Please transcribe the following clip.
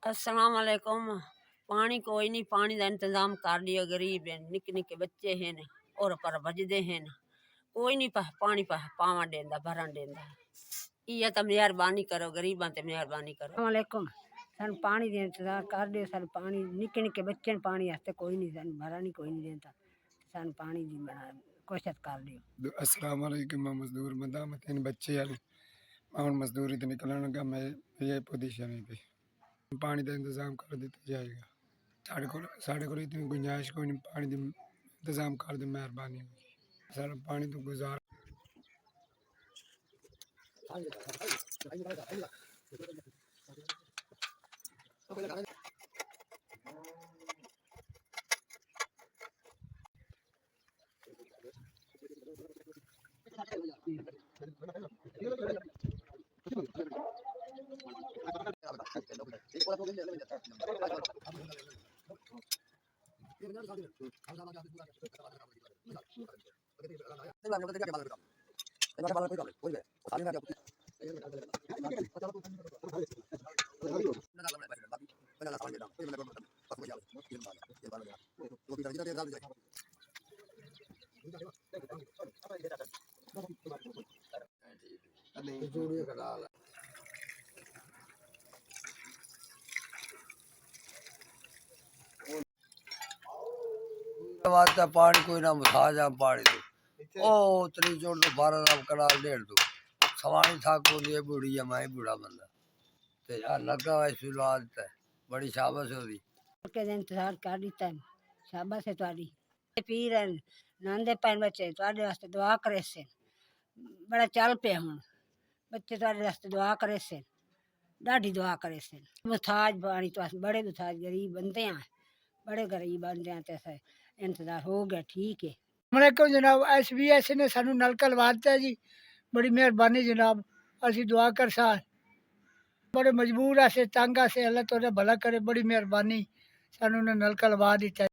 अस्सलाम वालेकुम। पानी कोई नहीं, पानी का इंतजाम कर लियो। गरीब हैं, निके निके बच्चे हैं और पर बजदे हैं, कोई नहीं पानी पावन देंदा भरन देंदा। इया तो मेहरबानी करो, गरीबां ते मेहरबानी करो। अस्सलाम वालेकुम। सानू पानी का इंतजार कर दियो। सानू पानी निके निके बच्चे पानी वास्ते कोई नहीं, सानू भरा नहीं कोई नहीं देता। सानू पानी दी बड़ा कोशिश कर दियो। अस्सलाम वालेकुम। मैं मजदूर बंदा, मैं 3 बच्चे वाली और मजदूरी तो निकलने लगा। मैं ये पोजीशन है पे पानी का इंतजाम कर दिया जाएगा। साढ़े को इतनी गुंजाइश कोई नहीं, पानी का इंतजाम कर दे, मेहरबानी होगी। सारा पानी तो गुजार वास्ते पानी कोई ना मुसाज आ पानी तो ओ उतनी जोड़ तो 12 कनाल 1.5 सवानी था को ये बूढ़ी है, मैं बूढ़ा बंदा ते यार लगा हुआ शुरुआत है। बड़ी शाबाश होगी के इंतजार कर दिता है। शाबाश है तुम्हारी। पीर नांदे पैन बच्चे तुम्हारे वास्ते दुआ करे से। बड़ा चल पे हुन बच्चे तुम्हारे वास्ते दुआ करे से, डाढ़ी दुआ करे से। मुथाज पानी तो बड़े मुथाज गरीब बंदे हैं, बड़े गरीब बंदे हैं। ते इंतजार हो गया, ठीक है। वालेकुम जनाब। SBS ने सानू नलका लवा दिता जी, बड़ी मेहरबानी जनाब। असी दुआ कर सा बड़े मजबूर आसे तंग आसे, अल्लाह तोड़ा भला करे, बड़ी मेहरबानी सानू ने नलका लवा दिता।